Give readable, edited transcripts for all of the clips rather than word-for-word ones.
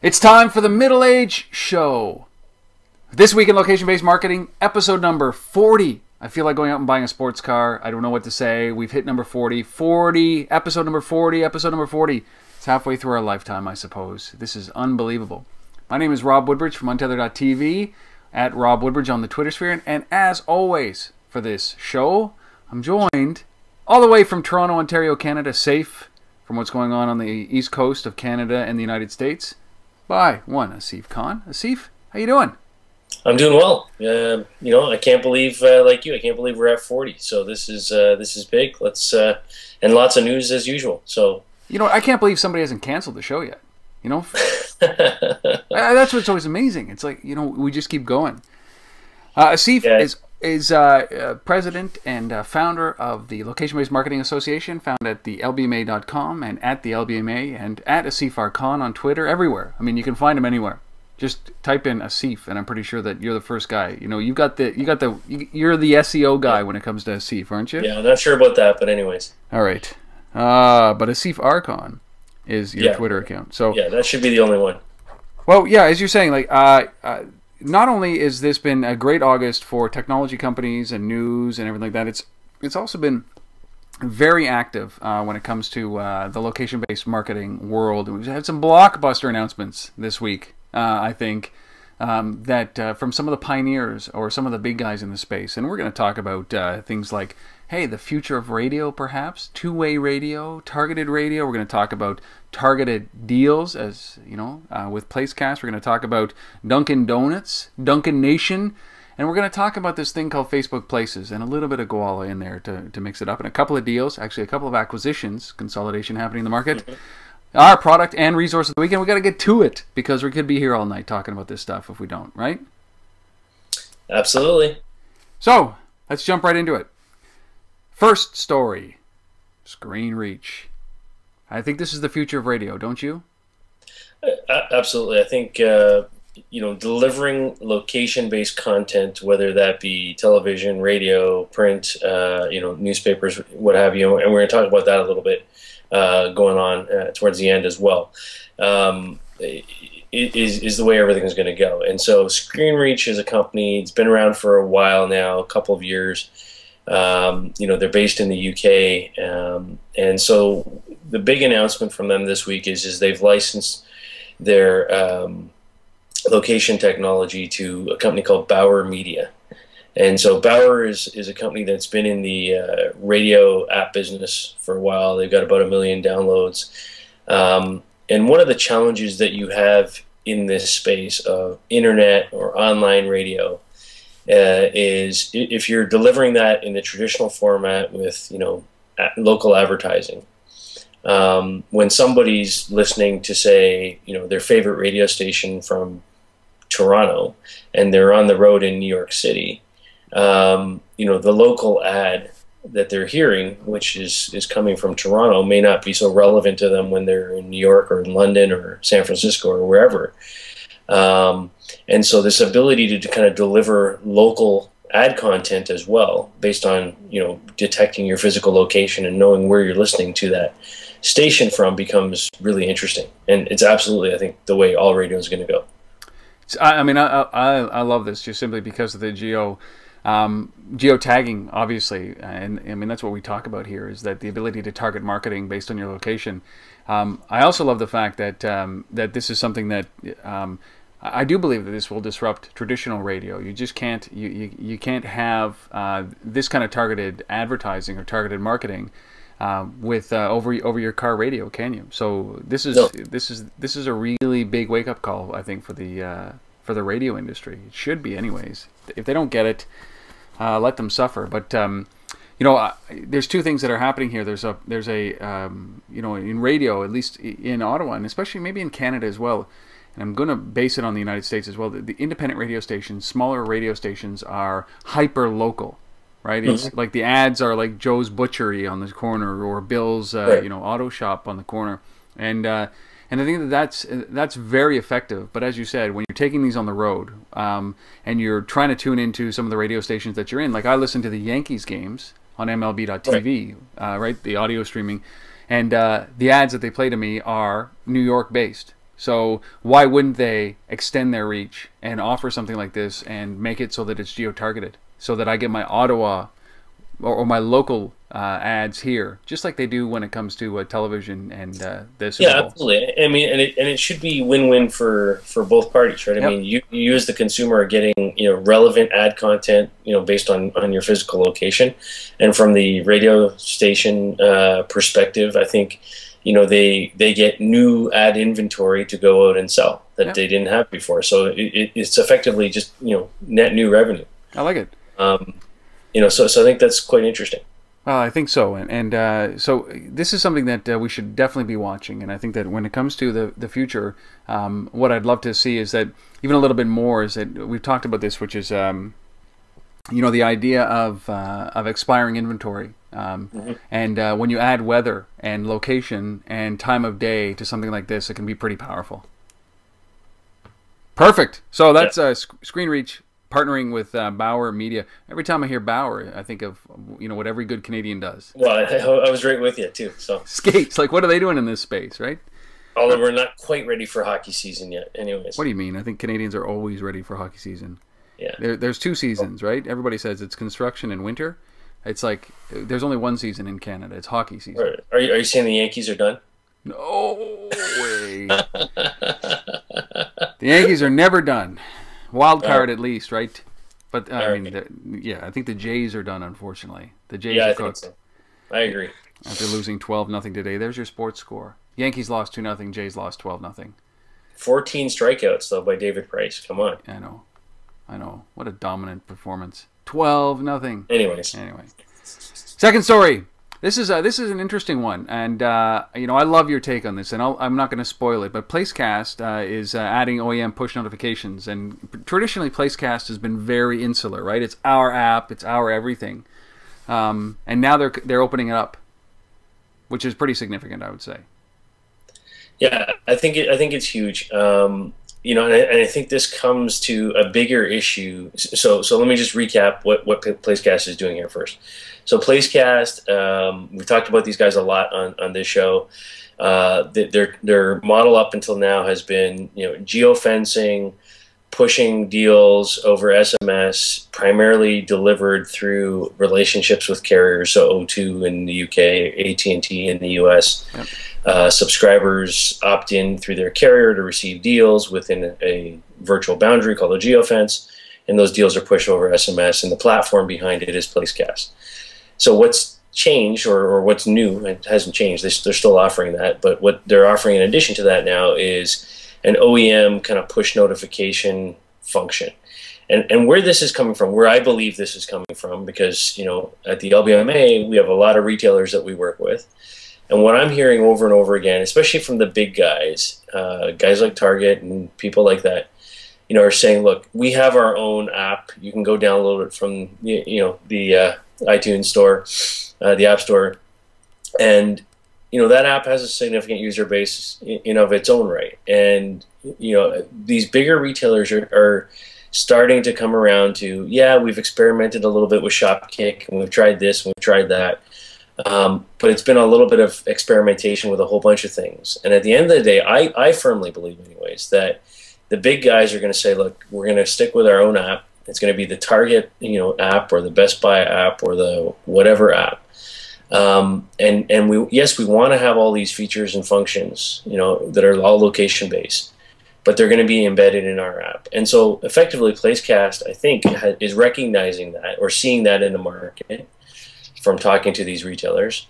It's time for the Middle Age Show. This week in location-based marketing, episode number 40. I feel like going out and buying a sports car. I don't know what to say. We've hit number 40. Episode number 40. It's halfway through our lifetime, I suppose. This is unbelievable. My name is Rob Woodbridge from Untether.tv, at Rob Woodbridge on the Twitter sphere. And as always, for this show, I'm joined all the way from Toronto, Ontario, Canada, safe from what's going on the east coast of Canada and the United States, by one Asif Khan. Asif, how you doing? I'm doing well. I can't believe, like you, I can't believe we're at 40. So this is big. Let's and lots of news as usual. So I can't believe somebody hasn't canceled the show yet. That's what's always amazing. It's like we just keep going. Asif is president and founder of the Location-Based Marketing Association, found at the lbma.com and at the LBMA and at Asif R. Khan on Twitter, everywhere. I mean, you can find him anywhere. Just type in Asif, and I'm pretty sure that you're the first guy. You're the SEO guy when it comes to Asif, aren't you? Yeah, I'm not sure about that, but anyways. All right, but Asif R. Khan is your Twitter account. So yeah, that should be the only one. Well, yeah, as you're saying, not only has this been a great August for technology companies and news and everything like that, it's also been very active when it comes to the location-based marketing world. We've had some blockbuster announcements this week, I think, that from some of the pioneers or some of the big guys in the space. And we're going to talk about things like, hey, the future of radio, perhaps, two-way radio, targeted radio. We're going to talk about targeted deals, as with Placecast. We're going to talk about Dunkin Donuts, Dunkin Nation, and we're going to talk about this thing called Facebook Places and a little bit of Gowalla in there to mix it up, and a couple of deals, actually a couple of acquisitions, consolidation happening in the market. Our product and resource of the weekend. We got to get to it because we could be here all night talking about this stuff if we don't, right? Absolutely. So let's jump right into it. First story, ScreenReach. I think this is the future of radio, don't you? Absolutely. I think delivering location-based content, whether that be television, radio, print, newspapers, what have you, and we're going to talk about that a little bit going on towards the end as well. Is the way everything's going to go. And so ScreenReach is a company. It's been around for a while now, a couple of years. They're based in the UK, and so the big announcement from them this week is they've licensed their location technology to a company called Bauer Media. And so Bauer is a company that's been in the radio app business for a while. They've got about 1 million downloads. And one of the challenges that you have in this space of internet or online radio is if you're delivering that in the traditional format with local advertising. When somebody's listening to, say, their favorite radio station from Toronto and they're on the road in New York City, the local ad that they're hearing, which is coming from Toronto, may not be so relevant to them when they're in New York or in London or San Francisco or wherever. And so this ability to kind of deliver local ad content as well, based on detecting your physical location and knowing where you're listening to that station from, becomes really interesting. And it's absolutely, I think, the way all radio is going to go. I love this just simply because of the geotagging, obviously, and I mean that's what we talk about here, is that the ability to target marketing based on your location. I also love the fact that that this is something that I do believe that this will disrupt traditional radio. You just can't you can't have this kind of targeted advertising or targeted marketing with over your car radio, can you? So this is a really big wake up call, I think, for the radio industry. It should be, anyways. If they don't get it, let them suffer. But there's two things that are happening here. There's a in radio, at least in Ottawa, and especially maybe in Canada as well. And I'm going to base it on the United States as well. The independent radio stations, smaller radio stations, are hyper local, right? It's like the ads are like Joe's Butchery on the corner or Bill's auto shop on the corner, and I think that's very effective. But as you said, when you're taking these on the road and you're trying to tune into some of the radio stations that you're in, like I listen to the Yankees games on MLB.tv, right, the audio streaming, and the ads that they play to me are New York based. So why wouldn't they extend their reach and offer something like this and make it so that it's geo-targeted, so that I get my Ottawa or my local ads here, just like they do when it comes to television and the Super Bowl. Absolutely. I mean, and it should be win-win for both parties, right? I mean, you as the consumer are getting relevant ad content based on your physical location, and from the radio station perspective, I think they get new ad inventory to go out and sell that they didn't have before. So it's effectively just net new revenue. I like it. So I think that's quite interesting. Well, I think so, and so this is something that we should definitely be watching. And I think that when it comes to the future, what I'd love to see is that even a little bit more is that we've talked about this, which is the idea of expiring inventory, and when you add weather and location and time of day to something like this, it can be pretty powerful. Perfect. So that's ScreenReach partnering with Bauer Media. Every time I hear Bauer, I think of what every good Canadian does. Well, I was right with you too. So skates, like, what are they doing in this space, right? Although we're not quite ready for hockey season yet, anyways. What do you mean? I think Canadians are always ready for hockey season. Yeah. There's two seasons, right? Everybody says it's construction and winter. It's like there's only one season in Canada. It's hockey season. Are you saying the Yankees are done? No way. The Yankees are never done. Wild card at least, right? But I mean, I think the Jays are done. Unfortunately, the Jays are cooked. Think so. I agree. After losing 12-0 today, there's your sports score. Yankees lost 2-0. Jays lost 12-0. 14 strikeouts though by David Price. Come on. I know. What a dominant performance. 12-0. Anyway. Second story. This is an interesting one, and I love your take on this, and I'm not going to spoil it. But Placecast is adding OEM push notifications, and traditionally Placecast has been very insular, right? It's our app, it's our everything, and now they're opening it up, which is pretty significant, I would say. Yeah, I think it's huge. And I think this comes to a bigger issue. So let me just recap what Placecast is doing here first. So Placecast, we've talked about these guys a lot on this show. Their model up until now has been geofencing, pushing deals over SMS, primarily delivered through relationships with carriers, so O2 in the UK, AT&T in the US. Yep. Subscribers opt in through their carrier to receive deals within a virtual boundary called a geofence, and those deals are pushed over SMS, and the platform behind it is Placecast. So what's changed, or what's new, it hasn't changed, they're still offering that, but what they're offering in addition to that now is an OEM kind of push notification function. And where this is coming from, where I believe this is coming from, because at the LBMA we have a lot of retailers that we work with, and what I'm hearing over and over again, especially from the big guys, guys like Target and people like that, are saying, look, we have our own app. You can go download it from the iTunes store, the App Store, and that app has a significant user base of its own right. And these bigger retailers are starting to come around to, we've experimented a little bit with Shopkick, and we've tried this and we've tried that. But it's been a little bit of experimentation with a whole bunch of things. And at the end of the day, I firmly believe anyways that the big guys are going to say, look, we're going to stick with our own app. It's going to be the Target app, or the Best Buy app, or the whatever app. And we want to have all these features and functions that are all location based, but they're going to be embedded in our app. And so effectively Placecast, I think, is recognizing that, or seeing that in the market from talking to these retailers,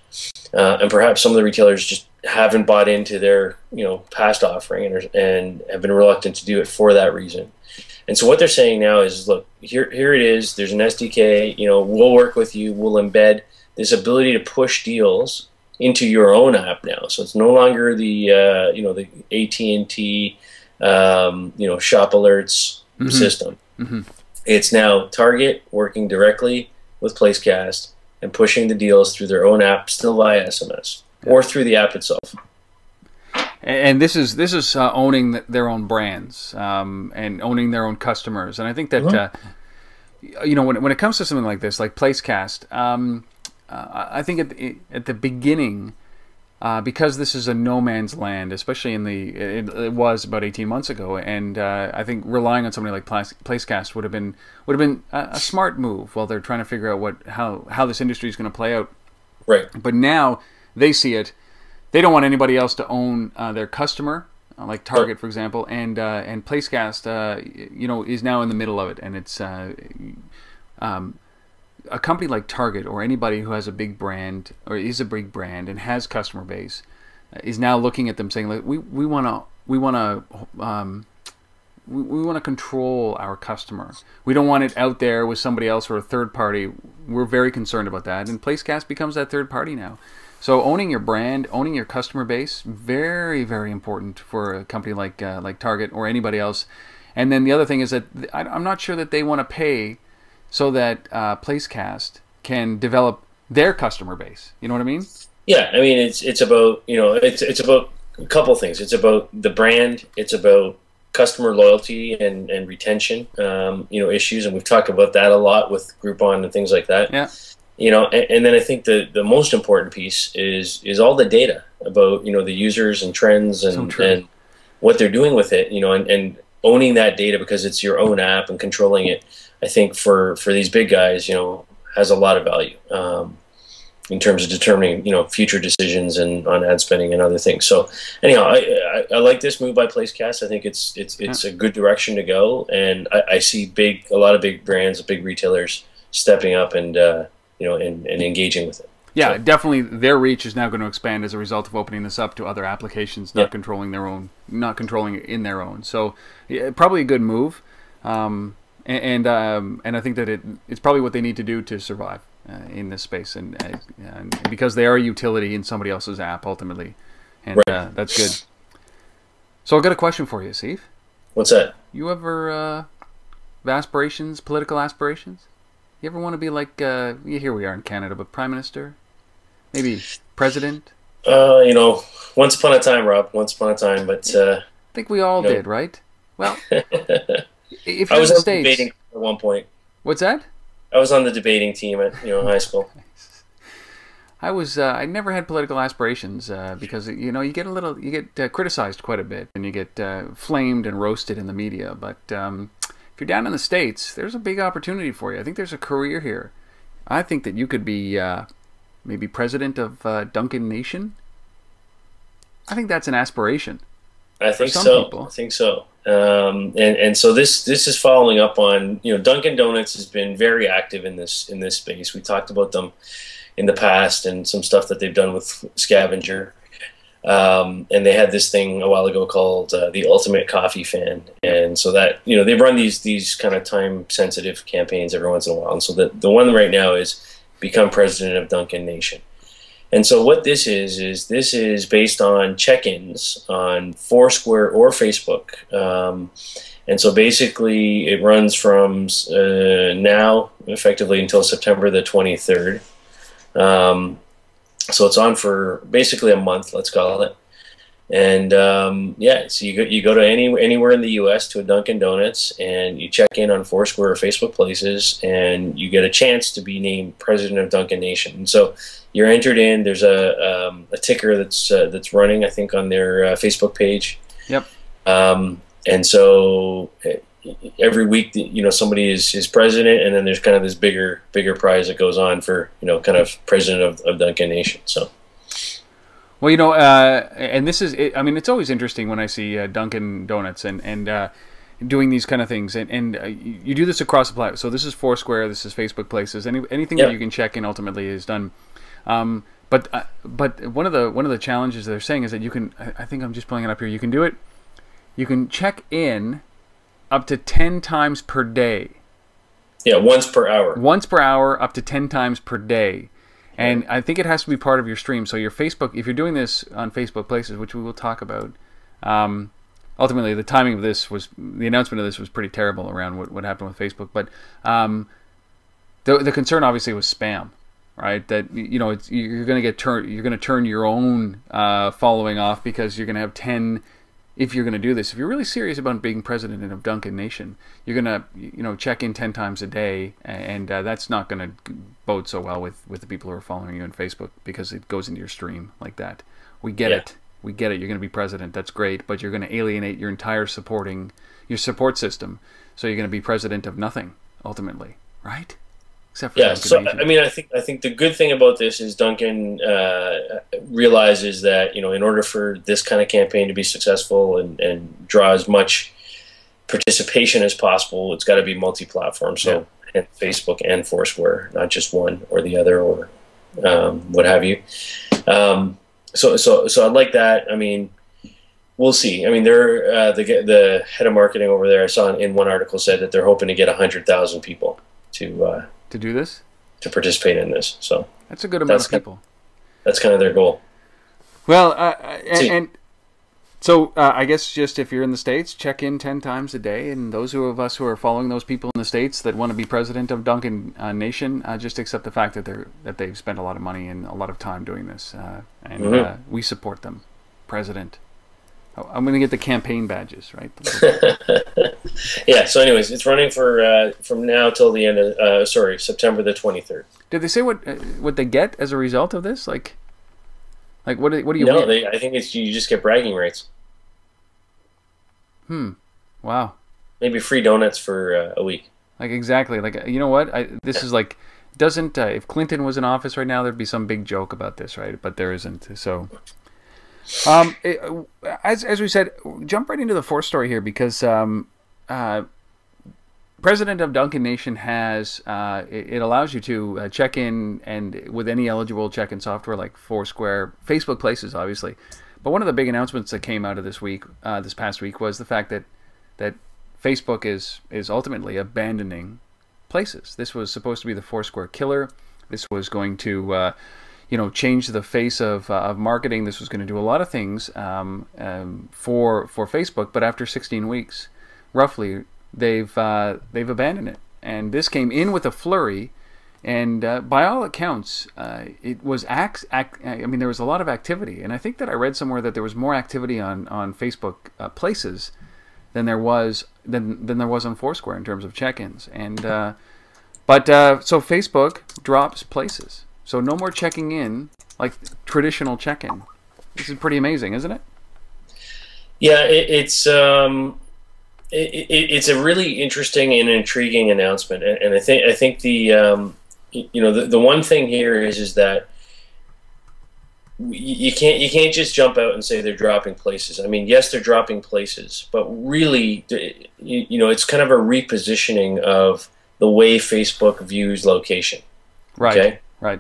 and perhaps some of the retailers just haven't bought into their past offering and have been reluctant to do it for that reason. And so what they're saying now is, look, here it is. There's an SDK. We'll work with you. We'll embed this ability to push deals into your own app now. So it's no longer the the AT&T shop alerts system. Mm-hmm. It's now Target working directly with Placecast and pushing the deals through their own app, still via SMS, or through the app itself. And this is owning their own brands, and owning their own customers. And I think that when it comes to something like this, like Placecast, I think at the beginning, because this is a no man's land, especially it was about 18 months ago, and I think relying on somebody like Placecast would have been a smart move while they're trying to figure out how this industry is going to play out. Right. But now they see it. They don't want anybody else to own their customer, like Target, for example, and Placecast, is now in the middle of it, and it's a company like Target or anybody who has a big brand or is a big brand and has customer base is now looking at them saying, like, we want to control our customer. We don't want it out there with somebody else or a third party. We're very concerned about that, and Placecast becomes that third party now. So owning your brand, owning your customer base, very, very important for a company like Target or anybody else. And then the other thing is that I'm not sure that they want to pay so that Placecast can develop their customer base. You know what I mean? Yeah, I mean it's about it's about a couple things. It's about the brand. It's about customer loyalty and retention. Issues, and we've talked about that a lot with Groupon and things like that. Yeah. And then I think the most important piece is all the data about the users and trends and what they're doing with it. And owning that data because it's your own app and controlling it. I think for these big guys, has a lot of value in terms of determining, future decisions and on ad spending and other things. So anyhow, I like this move by Placecast. I think it's a good direction to go, and I see a lot of big brands, big retailers stepping up and engaging with it. Yeah, so definitely their reach is now going to expand as a result of opening this up to other applications, not controlling it in their own. So probably a good move. And I think that it's probably what they need to do to survive in this space, and because they are a utility in somebody else's app ultimately, and that's good. So I've got a question for you, Steve. What's that? You ever have aspirations, political aspirations? You ever want to be like here we are in Canada, but Prime Minister, maybe President? Once upon a time, Rob. Once upon a time, but I think we all did, right? Well. If I was on the debating at one point. What's that? I was on the debating team at high school. I never had political aspirations because you get criticized quite a bit and you get flamed and roasted in the media. But if you're down in the States, there's a big opportunity for you. I think there's a career here. I think that you could be maybe president of Dunkin Nation. I think that's an aspiration. I think so. And so this is following up on Dunkin Donuts has been very active in this space. We talked about them in the past and some stuff that they've done with Scavenger, and they had this thing a while ago called the Ultimate Coffee Fan, and so that they run these kind of time sensitive campaigns every once in a while. And so the one right now is become president of Dunkin Nation. And so what this is based on check-ins on Foursquare or Facebook. And so basically it runs from now effectively until September the 23rd. So it's on for basically a month, let's call it. And so you go to anywhere in the U.S. to a Dunkin Donuts and you check in on Foursquare or Facebook Places, and you get a chance to be named president of Dunkin Nation. And so you're entered in. There's a ticker that's running, I think, on their Facebook page. Yep. And so every week, somebody is president, and then there's kind of this bigger prize that goes on for kind of president of Dunkin Nation. So. Well, and this is, it's always interesting when I see Dunkin Donuts and doing these kind of things, and you do this across the platform. So this is Foursquare, this is Facebook Places, anything that you can check in ultimately is done. But one of the challenges they're saying is that you can, I think I'm just pulling it up here, you can do it, you can check in up to 10 times per day. Yeah, once per hour. Once per hour, up to 10 times per day. And I think it has to be part of your stream. So your Facebook, if you're doing this on Facebook Places, which we will talk about, ultimately the timing of this the announcement of this was pretty terrible around what happened with Facebook. But the concern obviously was spam, right? That you're going to turn your own following off because you're going to have 10 if you're going to do this, if you're really serious about being president of Dunkin Nation, you're going to, check in 10 times a day, and that's not going to bode so well with the people who are following you on Facebook, because it goes into your stream like that. We get it. We get it. You're going to be president. That's great, but you're going to alienate your entire your support system. So you're going to be president of nothing ultimately, right? Except for so I mean, I think the good thing about this is Dunkin realizes that in order for this kind of campaign to be successful and draw as much participation as possible, it's got to be multi-platform. So and Facebook and Foursquare, not just one or the other or what have you. So I'd like that. I mean, we'll see. I mean, they're the head of marketing over there, I saw in one article, said that they're hoping to get 100,000 people to do this, to participate in this. So that's a good amount of people. That's kind of their goal. Well, so I guess just if you're in the States, check in 10 times a day, and those of us who are following those people in the States that want to be president of Dunkin Nation, just accept the fact that they've spent a lot of money and a lot of time doing this, and we support them. President. I'm going to get the campaign badges, right? Yeah. So, anyways, it's running for from now till the end of September the 23rd. Did they say what they get as a result of this? Like what do you? No, I think you just get bragging rights. Wow. Maybe free donuts for a week. Like exactly. Like you know what? This is like doesn't if Clinton was in office right now, there'd be some big joke about this, right? But there isn't. So. As we said, jump right into the fourth story here, because president of Dunkin Nation has it allows you to check in and with any eligible check-in software like Foursquare, Facebook Places, obviously. But one of the big announcements that came out of this past week, was the fact that Facebook is ultimately abandoning Places. This was supposed to be the Foursquare killer. This was going to change the face of marketing. This was going to do a lot of things for Facebook, but after 16 weeks, roughly, they've abandoned it. And this came in with a flurry, and by all accounts, it was there was a lot of activity, and I think that I read somewhere that there was more activity on Facebook Places than there was on Foursquare in terms of check-ins. And so Facebook drops Places. So no more checking in like traditional check-in. This is pretty amazing, isn't it? Yeah, it's a really interesting and intriguing announcement, and I think the one thing here is that you can't just jump out and say they're dropping Places. I mean, yes, they're dropping Places, but really, it's kind of a repositioning of the way Facebook views location. Right. Okay? Right.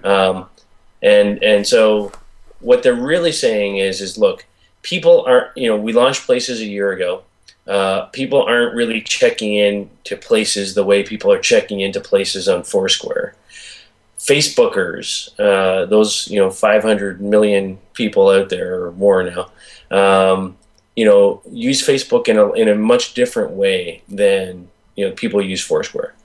And so what they're really saying is look, people aren't, we launched Places a year ago. People aren't really checking in to Places the way people are checking into Places on Foursquare. Facebookers, those 500 million people out there or more now, use Facebook in a much different way than people use Foursquare.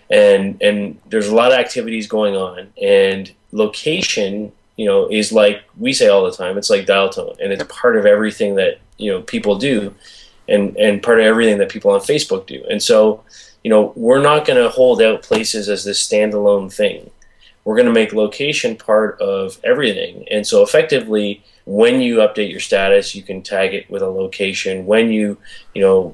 And there's a lot of activities going on, and location, is like we say all the time, it's like dial tone, and it's part of everything that people do, and part of everything that people on Facebook do. And so, we're not going to hold out Places as this standalone thing. We're going to make location part of everything. And so effectively, when you update your status, you can tag it with a location. When you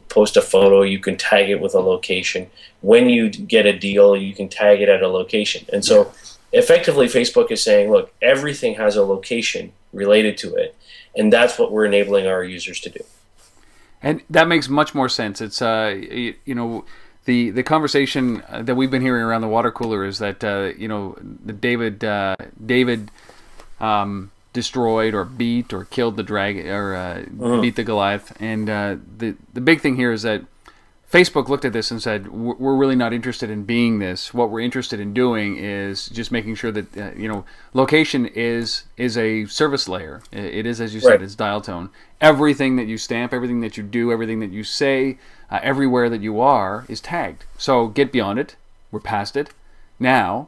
post a photo, you can tag it with a location. When you get a deal, you can tag it at a location. And so effectively, Facebook is saying, look, everything has a location related to it, and that's what we're enabling our users to do. And that makes much more sense. It's the conversation that we've been hearing around the water cooler is that David destroyed or beat or killed the dragon or beat the Goliath, and the big thing here is that Facebook looked at this and said, we're really not interested in being this. What we're interested in doing is just making sure that location is a service layer. It is, as you said, it's dial tone. Everything that you stamp, everything that you do, everything that you say, everywhere that you are is tagged. So get beyond it. We're past it. Now,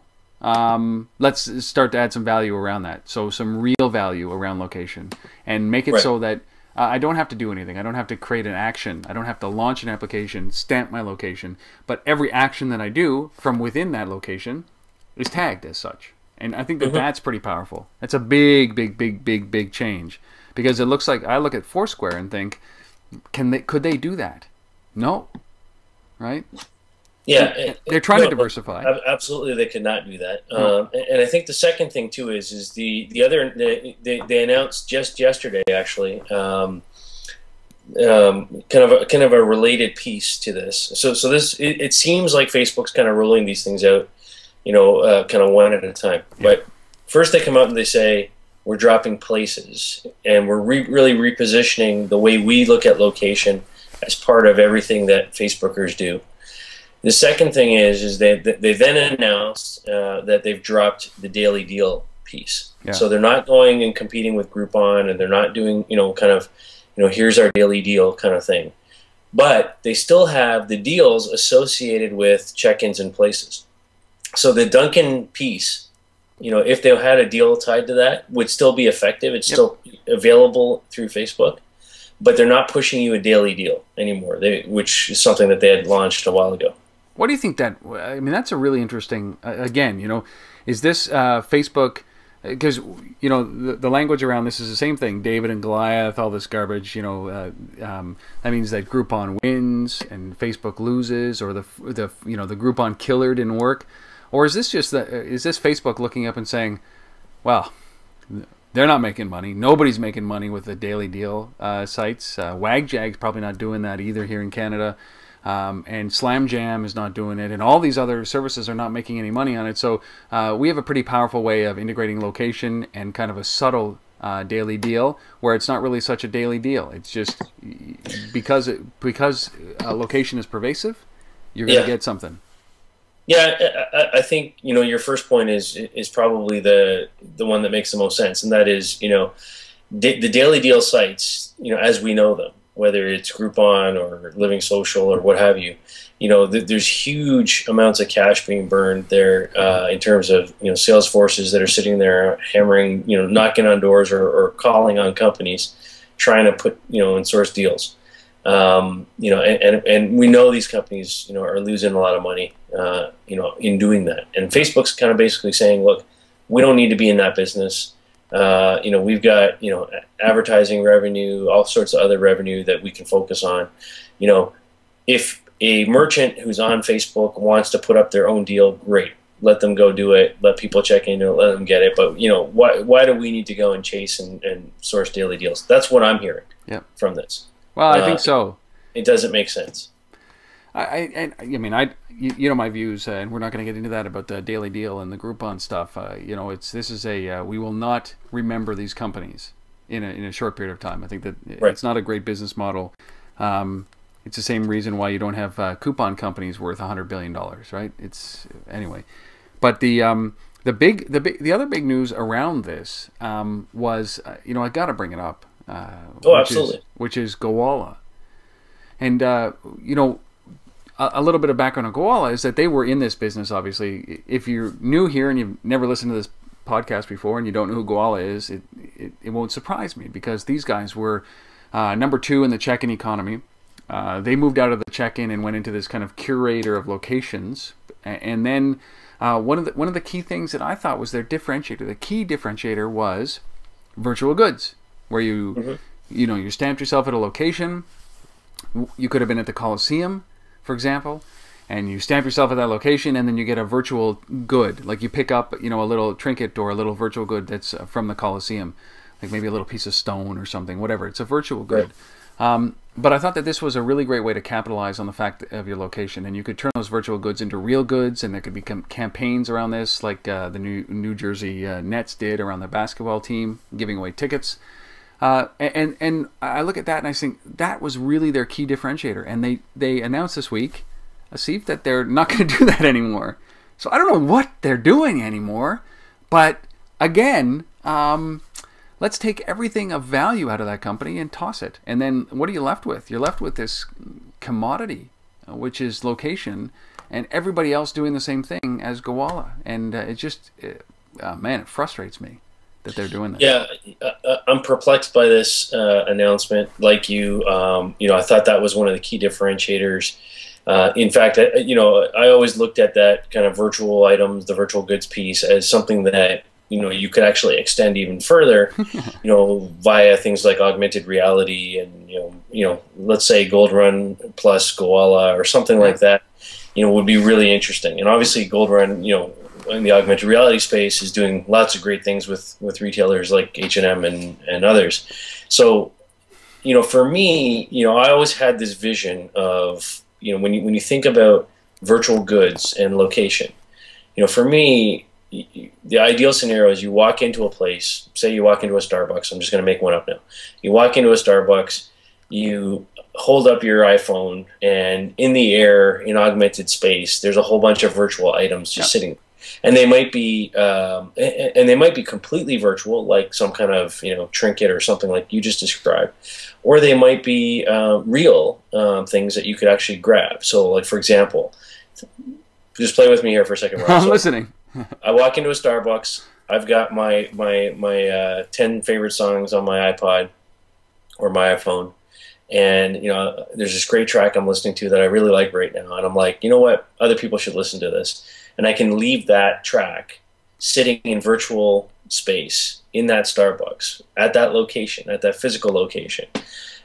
let's start to add some value around that. So some real value around location, and make it so that I don't have to do anything. I don't have to create an action. I don't have to launch an application, stamp my location. But every action that I do from within that location is tagged as such. And I think that that's pretty powerful. That's a big, big, big, big, big change. Because it looks like, I look at Foursquare and think, could they do that? No. Right? Yeah, they're trying to diversify. Absolutely, they could not do that. And I think the second thing too is the other they announced just yesterday actually, kind of a related piece to this. So this it seems like Facebook's kind of rolling these things out, kind of one at a time. Yeah. But first they come out and they say we're dropping places and we're really repositioning the way we look at location as part of everything that Facebookers do. The second thing is they then announced that they've dropped the daily deal piece. Yeah. So they're not going and competing with Groupon, and they're not doing here's our daily deal kind of thing. But they still have the deals associated with check-ins and places. So the Dunkin piece, if they had a deal tied to that, would still be effective. It's still available through Facebook. But they're not pushing you a daily deal anymore, which is something that they had launched a while ago. What do you think that, I mean, that's a really interesting, again, is this Facebook, because, the language around this is the same thing, David and Goliath, all this garbage, that means that Groupon wins and Facebook loses, or the Groupon killer didn't work, or is this just, is this Facebook looking up and saying, well, they're not making money, nobody's making money with the daily deal sites, WagJag's probably not doing that either here in Canada, and Slam Jam is not doing it, and all these other services are not making any money on it. So we have a pretty powerful way of integrating location and kind of a subtle daily deal where it's not really such a daily deal. It's just because location is pervasive, you're going to get something. Yeah, I think your first point is probably the one that makes the most sense, and that is the daily deal sites, as we know them, whether it's Groupon or Living Social or what have you, there's huge amounts of cash being burned there in terms of sales forces that are sitting there hammering, knocking on doors or calling on companies, trying to put and source deals. And we know these companies are losing a lot of money in doing that. And Facebook's kind of basically saying, look, we don't need to be in that business. We've got, advertising revenue, all sorts of other revenue that we can focus on. If a merchant who's on Facebook wants to put up their own deal, great. Let them go do it. Let people check in, let them get it. But, why do we need to go and chase and source daily deals? That's what I'm hearing from this. Well, I think so. It doesn't make sense. I mean, my views, and we're not going to get into that about the daily deal and the Groupon stuff. We will not remember these companies in a short period of time. I think that it's not a great business model. It's the same reason why you don't have coupon companies worth $100 billion, right? It's anyway. But the other big news around this was I got to bring it up. Absolutely. Which is Gowalla, and a little bit of background on Gowalla is that they were in this business, obviously. If you're new here and you've never listened to this podcast before and you don't know who Gowalla is, it won't surprise me, because these guys were number 2 in the check-in economy. They moved out of the check-in and went into this kind of curator of locations. And then one of the key things that I thought was their differentiator, the key differentiator, was virtual goods, where you stamped yourself at a location. You could have been at the Coliseum, for example, and you stamp yourself at that location, and then you get a virtual good, like you pick up a little trinket or a little virtual good that's from the Coliseum, like maybe a little piece of stone or something, whatever. It's a virtual good. Right. But I thought that this was a really great way to capitalize on the fact of your location, and you could turn those virtual goods into real goods, and there could be campaigns around this, like the New Jersey Nets did around their basketball team, giving away tickets. And I look at that and I think that was really their key differentiator. And they announced this week, Asif, that they're not going to do that anymore. So I don't know what they're doing anymore. But again, let's take everything of value out of that company and toss it. And then what are you left with? You're left with this commodity, which is location, and everybody else doing the same thing as Gowalla. And it just, man, it frustrates me. that they're doing this. Yeah, I'm perplexed by this announcement. Like you, I thought that was one of the key differentiators. In fact, I always looked at that kind of virtual items, the virtual goods piece, as something that you could actually extend even further, via things like augmented reality and let's say Gold Run plus Gowalla or something like that. Would be really interesting. And obviously, Gold Run, in the augmented reality space, is doing lots of great things with retailers like H&M and others. So, for me, I always had this vision of, when you think about virtual goods and location, for me, the ideal scenario is you walk into a place, say you walk into a Starbucks, I'm just going to make one up now. You walk into a Starbucks, you hold up your iPhone, and in the air, in augmented space, there's a whole bunch of virtual items just sitting. And they might be completely virtual, like some kind of trinket or something like you just described, or they might be real things that you could actually grab. So, like for example, just play with me here for a second, Rob. I'm listening. I walk into a Starbucks. I've got my 10 favorite songs on my iPod or my iPhone, and there's this great track I'm listening to that I really like right now, and I'm like, you know what, other people should listen to this. And I can leave that track sitting in virtual space in that Starbucks, at that location, at that physical location.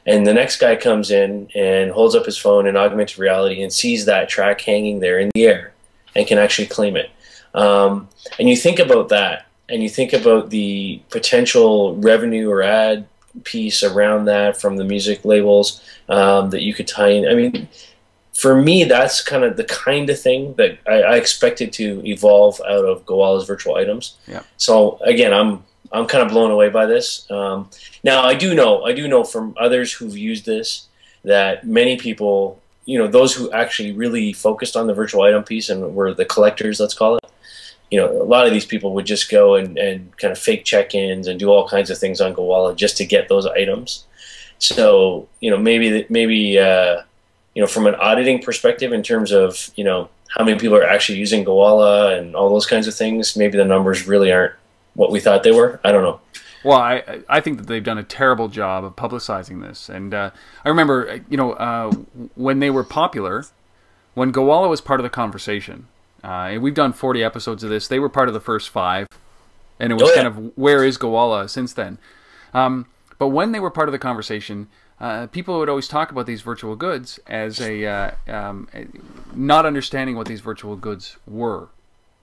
And the next guy comes in and holds up his phone in augmented reality and sees that track hanging there in the air and can actually claim it. And you think about that, and you think about the potential revenue or ad piece around that from the music labels that you could tie in. I mean, for me, that's the kind of thing that I expected to evolve out of Gowalla's virtual items. Yeah. So again, I'm kind of blown away by this. Now I do know from others who've used this that many people, those who actually really focused on the virtual item piece and were the collectors, let's call it. A lot of these people would just go and kind of fake check-ins and do all kinds of things on Gowalla just to get those items. So maybe from an auditing perspective, in terms of how many people are actually using Gowalla and all those kinds of things, maybe the numbers really aren't what we thought they were. I don't know. Well, I think that they've done a terrible job of publicizing this. And I remember, when they were popular, when Gowalla was part of the conversation, and we've done 40 episodes of this, they were part of the first 5, and it was kind of, where is Gowalla since then? But when they were part of the conversation, people would always talk about these virtual goods as not understanding what these virtual goods were,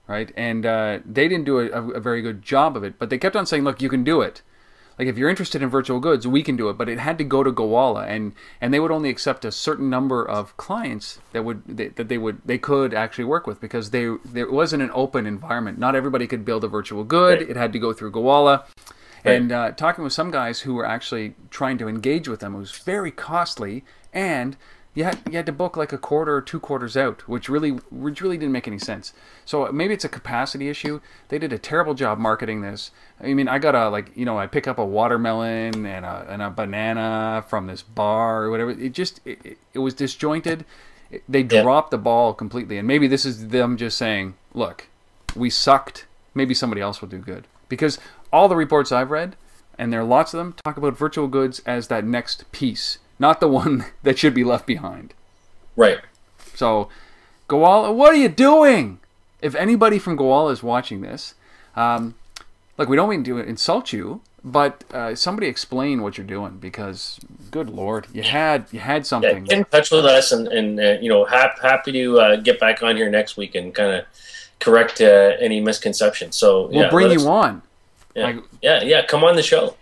right? And they didn't do a very good job of it, but they kept on saying, look, you can do it. Like, if you're interested in virtual goods, we can do it, but it had to go to Gowalla, and they would only accept a certain number of clients that they could actually work with, because there wasn't an open environment. Not everybody could build a virtual good. Right. It had to go through Gowalla. Right. And talking with some guys who were actually trying to engage with them, it was very costly, and you had to book like a quarter or 2 quarters out, which really didn't make any sense. So maybe it's a capacity issue. They did a terrible job marketing this. I mean, I got I pick up a watermelon and a banana from this bar or whatever. It was disjointed. They dropped the ball completely. And maybe this is them just saying, look, we sucked. Maybe somebody else will do good. Because all the reports I've read, and there are lots of them, talk about virtual goods as that next piece, not the one that should be left behind. Right. So, Gowalla, what are you doing? If anybody from Gowalla is watching this, look, we don't mean to insult you, but somebody explain what you're doing, because, good Lord, you had something. Get in touch with us, and happy to get back on here next week and kind of correct any misconceptions. So we'll bring you on. Yeah, come on the show.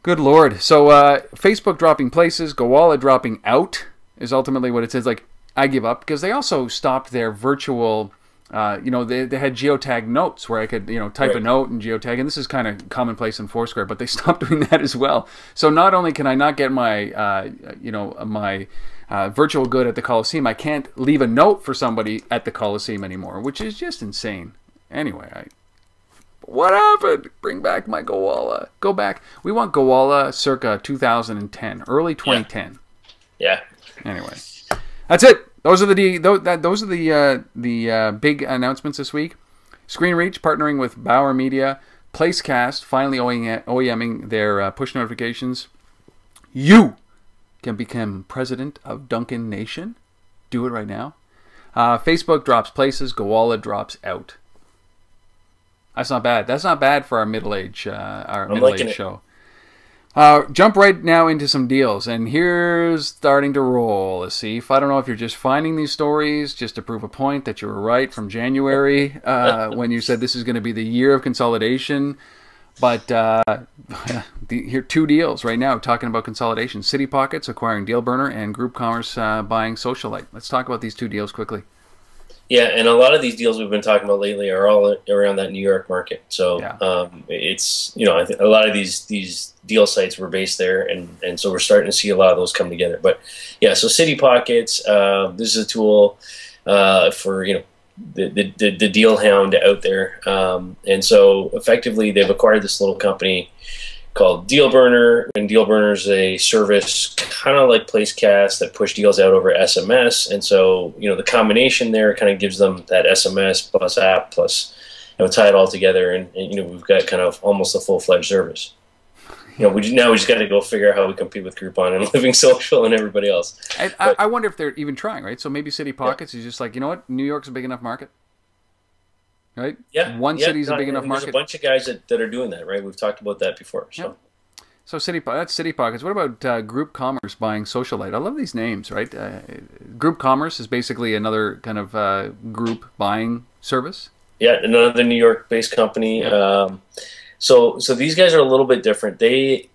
Good Lord. So Facebook dropping places, Gowalla dropping out is ultimately what it says. Like, I give up, because they also stopped their virtual, they had geotag notes where I could, type a note and geotag, and this is kind of commonplace in Foursquare, but they stopped doing that as well. So not only can I not get my, my virtual good at the Coliseum, I can't leave a note for somebody at the Coliseum anymore, which is just insane. Anyway, what happened? Bring back my Gowalla. Go back. We want Gowalla circa 2010, early 2010. Yeah. Anyway, that's it. Those are the big announcements this week. ScreenReach partnering with Bauer Media Placecast finally OEMing their push notifications. You can become president of Dunkin Nation. Do it right now. Facebook drops places. Gowalla drops out. That's not bad. That's not bad for our middle-age show. Jump right now into some deals, and here's starting to roll. Let's see. I don't know if you're just finding these stories just to prove a point that you were right from January when you said this is going to be the year of consolidation. But here are two deals right now talking about consolidation. CityPockets acquiring DealBurner and GroupCommerce buying SocialLight. Let's talk about these two deals quickly. Yeah, and a lot of these deals we've been talking about lately are all around that New York market. So it's, you know, I think a lot of these deal sites were based there, and so we're starting to see a lot of those come together. But yeah, so CityPockets, this is a tool for, you know, the deal hound out there, and so effectively they've acquired this little company called DealBurner, and DealBurner is a service kind of like Placecast that push deals out over SMS. And so, you know, the combination there kind of gives them that SMS plus app plus, you know, tie it all together, and you know, we've got kind of almost a full-fledged service. You know, we just got to go figure out how we compete with Groupon and Living Social and everybody else. I wonder if they're even trying, right? So maybe CityPockets is just like, you know what, New York's a big enough market. Right? Yeah. One city's a big enough market. There's a bunch of guys that are doing that, right? We've talked about that before. So, so that's CityPockets. What about GroupCommerce buying SocialLight? I love these names, right? GroupCommerce is basically another kind of group buying service. Yeah, another New York-based company. Yeah. So these guys are a little bit different. They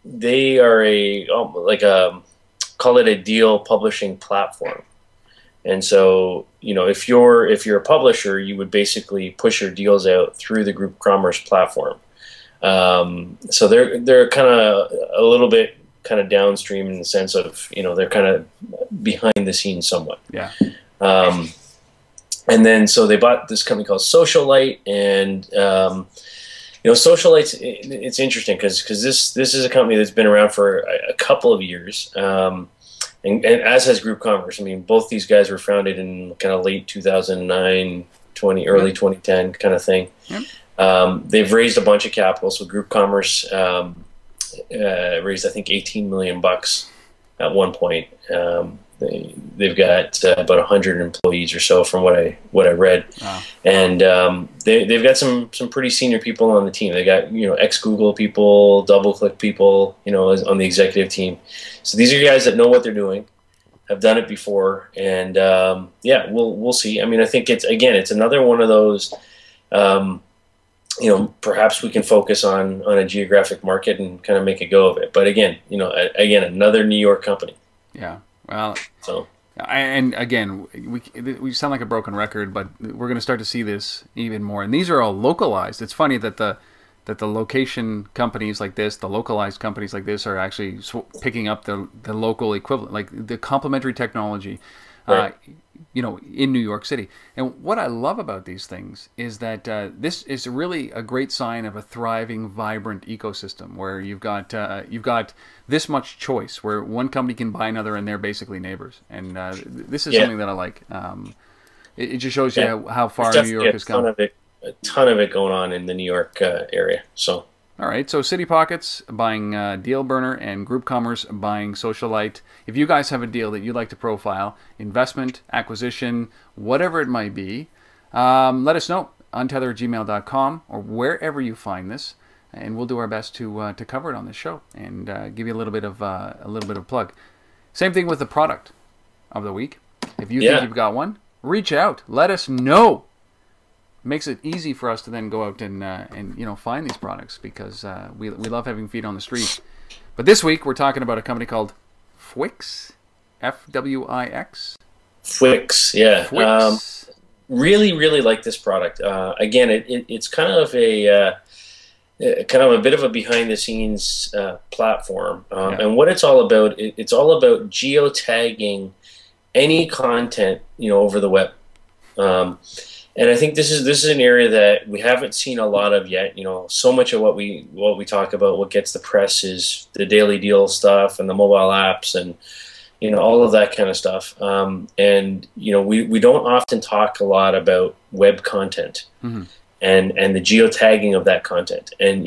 are call it a deal publishing platform. And so, you know, if you're a publisher, you would basically push your deals out through the GroupCommerce platform. So they're kind of a little bit kind of downstream in the sense of, you know, they're kind of behind the scenes somewhat. Yeah. And then so they bought this company called SocialLight, and you know, SocialLight's, it's interesting because this is a company that's been around for a couple of years. And as has GroupCommerce. I mean, both these guys were founded in kind of late 2009, early 2010 kind of thing. Yep. They've raised a bunch of capital. So GroupCommerce raised, I think, $18 million at one point. They've got about 100 employees or so, from what I read. Wow. And they've got some pretty senior people on the team. They got, you know, ex-Google people, DoubleClick people, you know, on the executive team. So these are guys that know what they're doing, have done it before, and yeah, we'll see. I mean, I think it's another one of those. You know, perhaps we can focus on a geographic market and kind of make a go of it. But again, you know, another New York company. Yeah. Well, so, and again, we sound like a broken record, but we're going to start to see this even more. And these are all localized. It's funny that the location companies like this, the localized companies like this, are actually picking up the local equivalent, like the complementary technology, right, you know, in New York City. And what I love about these things is that this is really a great sign of a thriving, vibrant ecosystem where you've got this much choice, where one company can buy another and they're basically neighbors. And this is something that I like. It just shows you how far New York has come. A ton of it going on in the New York area. So. All right, so CityPockets buying DealBurner and GroupCommerce buying SocialLight. If you guys have a deal that you'd like to profile, investment, acquisition, whatever it might be, let us know. untether@gmail.com or wherever you find this, and we'll do our best to cover it on this show and give you a little bit of plug. Same thing with the product of the week. If you think you've got one, reach out. Let us know. Makes it easy for us to then go out and you know, find these products, because we love having feet on the street. But this week we're talking about a company called Flix, F-W-I-X. Flix, yeah. Flix. Really like this product. Again, it's kind of a bit of a behind the scenes platform, and what it's all about. It's all about geotagging any content, you know, over the web. And I think this is an area that we haven't seen a lot of yet. You know, so much of what we talk about, what gets the press, is the daily deal stuff and the mobile apps and, you know, all of that kind of stuff. And you know, we don't often talk a lot about web content. Mm-hmm. and the geotagging of that content. And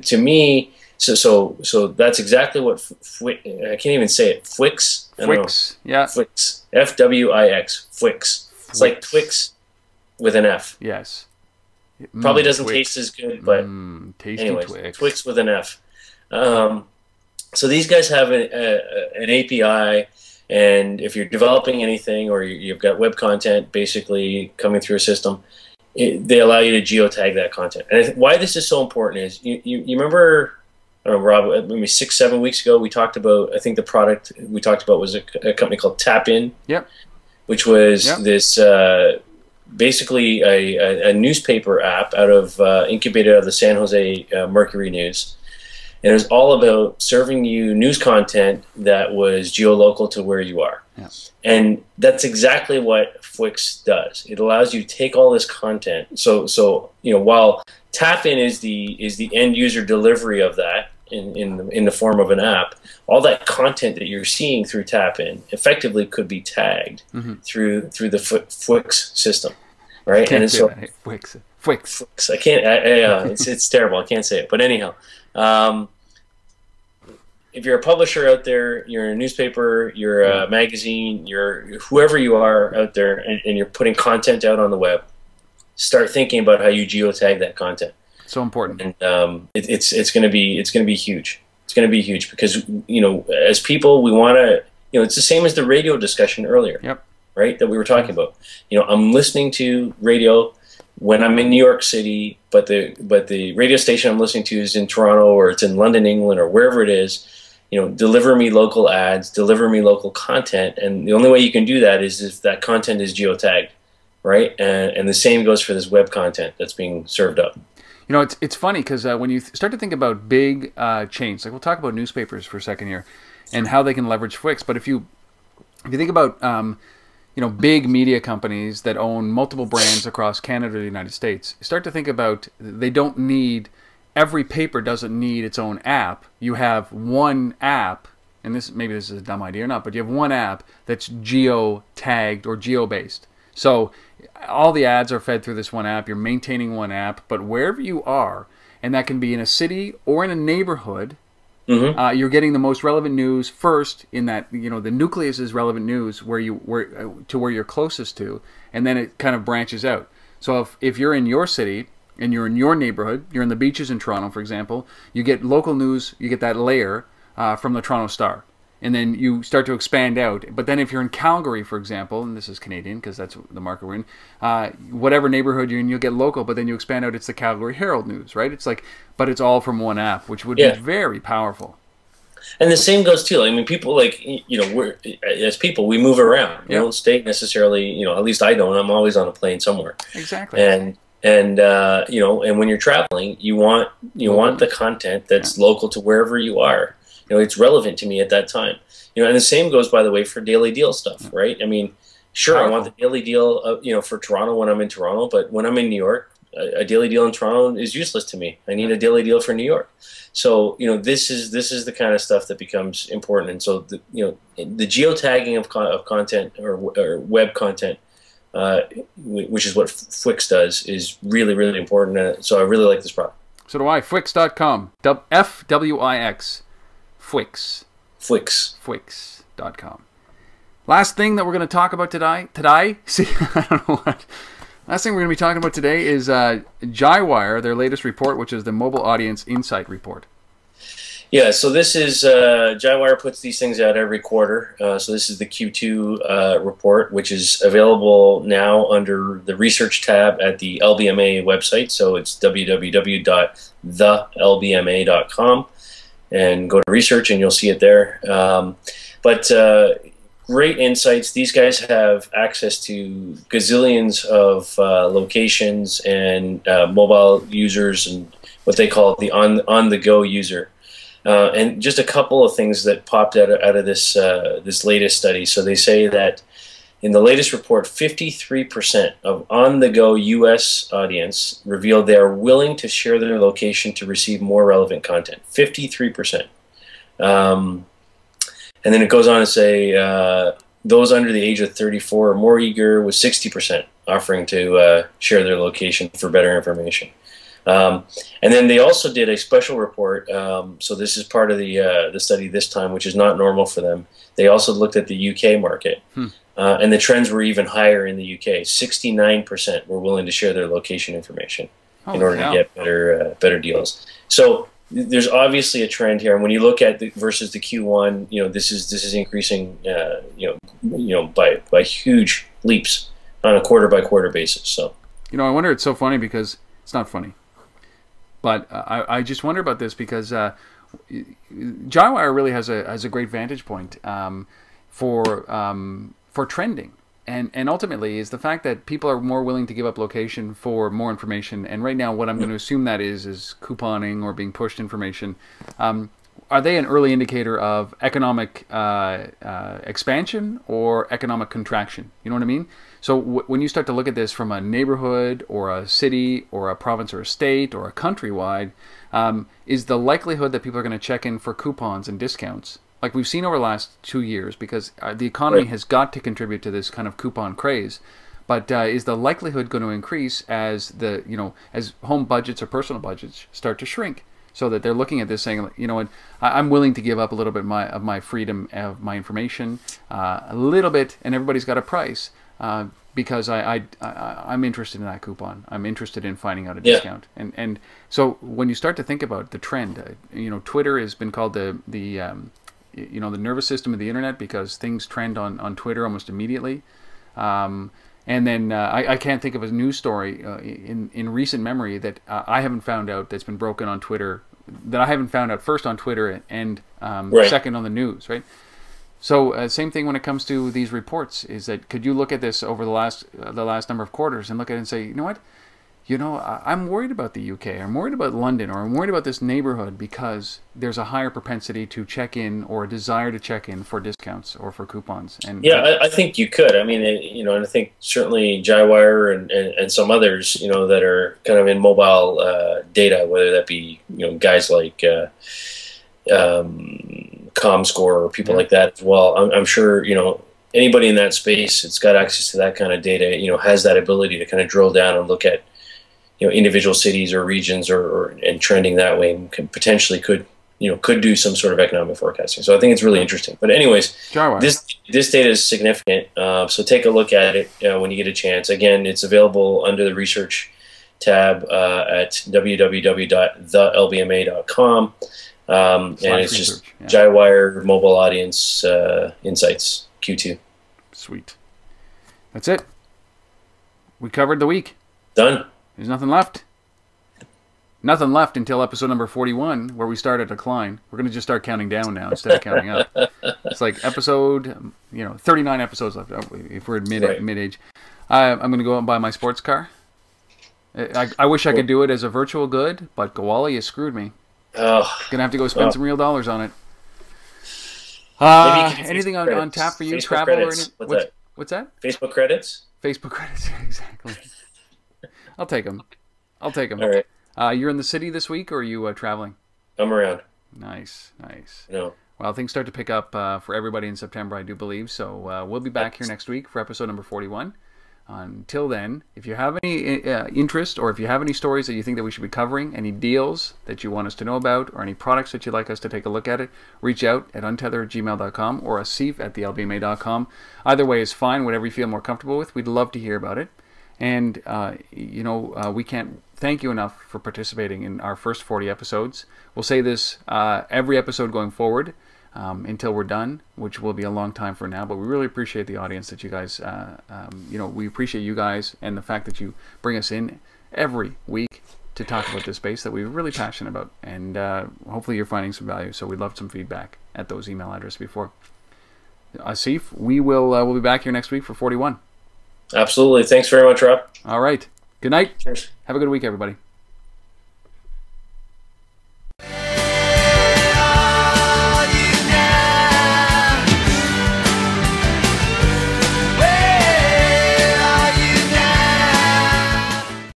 to me, so that's exactly what I can't even say it. Flix. Flix. Yeah. Flix. F-W-I-X. Flix. It's like Twix with an F. Yes. Probably doesn't taste as good, but tasty anyways, Twix with an F. So these guys have an API, and if you're developing anything or you've got web content basically coming through a system, they allow you to geotag that content. And I think why this is so important is you remember, I don't know, Rob, maybe 6-7 weeks ago we talked about, I think the product we talked about was a company called TapIn. Yep. Which was this basically a newspaper app incubated out of the San Jose Mercury News. And it was all about serving you news content that was geolocal to where you are. Yeah. And that's exactly what Flix does. It allows you to take all this content. So while TapIn is the end user delivery of that in the form of an app, all that content that you're seeing through TapIn effectively could be tagged through the Flix system, right? And so Flix. I can't. It's terrible. I can't say it. But anyhow. If you're a publisher out there, you're in a newspaper, you're a magazine, you're whoever you are out there, and you're putting content out on the web, start thinking about how you geotag that content. So important. And it's going to be huge. It's going to be huge because as people we want to it's the same as the radio discussion earlier. Yep. Right, that we were talking about. I'm listening to radio when I'm in New York City, but the radio station I'm listening to is in Toronto or it's in London, England, or wherever it is. Deliver me local ads, deliver me local content, and the only way you can do that is if that content is geotagged, right? And the same goes for this web content that's being served up. It's funny because when you start to think about big chains, like we'll talk about newspapers for a second here, and how they can leverage Flix. But if you think about big media companies that own multiple brands across Canada or the United States, start to think about every paper doesn't need its own app. You have one app, and maybe this is a dumb idea or not, but you have one app that's geo-tagged or geo-based. So all the ads are fed through this one app. You're maintaining one app, but wherever you are, and that can be in a city or in a neighborhood, you're getting the most relevant news first. In that, the nucleus is relevant news to where you're closest to, and then it kind of branches out. So if you're in your city and you're in your neighborhood, you're in the beaches in Toronto, for example, you get local news. You get that layer from the Toronto Star, and then you start to expand out. But then if you're in Calgary, for example, and this is Canadian because that's the market we're in, whatever neighborhood you're in, you'll get local, but then you expand out, it's the Calgary Herald News, right? It's like, but it's all from one app, which would be very powerful. And the same goes too. I mean, people as people, we move around. We don't stay necessarily, at least I don't. I'm always on a plane somewhere. Exactly. And when you're traveling, you want the content that's local to wherever you are. It's relevant to me at that time. And the same goes, by the way, for daily deal stuff, right? I mean, sure, I want the daily deal, for Toronto when I'm in Toronto, but when I'm in New York, a daily deal in Toronto is useless to me. I need a daily deal for New York. So, this is the kind of stuff that becomes important. And so, the geotagging of content or web content, which is what Flix does, is really, really important. So I really like this product. So do I. Flix.com. F-W-I-X. Flix. Flix.com. Last thing that we're going to talk about today? See, I don't know what. Last thing we're going to be talking about today is Johnwire, their latest report, which is the Mobile Audience Insight Report. Yeah, so this is, Johnwire puts these things out every quarter. So this is the Q2 report, which is available now under the research tab at the LBMA website. So it's www.thelbma.com. And go to research and you'll see it there. But great insights. These guys have access to gazillions of locations and mobile users and what they call the on-the-go user. And just a couple of things that popped out of this this latest study. So they say that in the latest report, 53% of on-the-go U.S. audience revealed they are willing to share their location to receive more relevant content. 53%. And then it goes on to say those under the age of 34 are more eager, with 60% offering to share their location for better information. And then they also did a special report. So this is part of the study this time, which is not normal for them. They also looked at the UK market, and the trends were even higher in the UK. 69% were willing to share their location information in order to get better deals. So there's obviously a trend here, and when you look at versus the Q1, this is increasing, by huge leaps on a quarter by quarter basis. So I wonder, it's so funny because it's not funny, but I just wonder about this because Johnwire really has a great vantage point for trending. And ultimately is the fact that people are more willing to give up location for more information. And right now, what I'm going to assume that is couponing or being pushed information. Are they an early indicator of economic expansion or economic contraction? You know what I mean? So when you start to look at this from a neighborhood or a city or a province or a state or a countrywide, is the likelihood that people are going to check in for coupons and discounts, like we've seen over the last 2 years, because the economy has got to contribute to this kind of coupon craze. But is the likelihood going to increase as as home budgets or personal budgets start to shrink, so that they're looking at this saying, what, I'm willing to give up a little bit of my freedom of my information, a little bit, and everybody's got a price because I'm interested in that coupon. I'm interested in finding out a discount. And so when you start to think about the trend, Twitter has been called the nervous system of the internet, because things trend on Twitter almost immediately. And then I can't think of a news story in recent memory that I haven't found out that's been broken on Twitter, that I haven't found out first on Twitter and second on the news, right? So same thing when it comes to these reports, is that could you look at this over the last number of quarters and look at it and say, you know what? I'm worried about the UK, I'm worried about London, or I'm worried about this neighborhood because there's a higher propensity to check in or a desire to check in for discounts or for coupons. And I think you could. I mean, and I think certainly Johnwire and some others, that are kind of in mobile data, whether that be guys like ComScore or people like that as well. I'm sure anybody in that space that's got access to that kind of data, has that ability to kind of drill down and look at individual cities or regions and trending that way, and potentially could do some sort of economic forecasting. So I think it's really interesting. But anyways, this data is significant. So take a look at it when you get a chance. Again, it's available under the research tab at www.thelbma.com. And it's just Johnwire Mobile Audience Insights Q2. Sweet. That's it. We covered the week. Done. There's nothing left. Nothing left until episode number 41, where we start a decline. We're going to just start counting down now instead of counting up. It's like episode, 39 episodes left if we're at mid-age. I'm going to go out and buy my sports car. I wish I could do it as a virtual good, but Gowalla, you screwed me. Going to have to go spend some real dollars on it. Anything on tap for you? Facebook Travel credits. or anything? What's that? Facebook credits? Facebook credits, exactly. I'll take them. All right. You're in the city this week, or are you traveling? I'm around. Nice. No. Well, things start to pick up for everybody in September, I do believe. So we'll be back here next week for episode number 41. Until then, if you have any interest, or if you have any stories that you think that we should be covering, any deals that you want us to know about, or any products that you'd like us to take a look at, reach out at untether@gmail.com or asif@thelbma.com. Either way is fine, whatever you feel more comfortable with. We'd love to hear about it. And, we can't thank you enough for participating in our first 40 episodes. We'll say this every episode going forward until we're done, which will be a long time from now. But we really appreciate the audience that you guys, we appreciate you guys and the fact that you bring us in every week to talk about this space that we're really passionate about. And hopefully you're finding some value. So we'd love some feedback at those email addresses before. Asif, we'll be back here next week for 41. Absolutely. Thanks very much, Rob. All right. Good night. Cheers. Have a good week, everybody.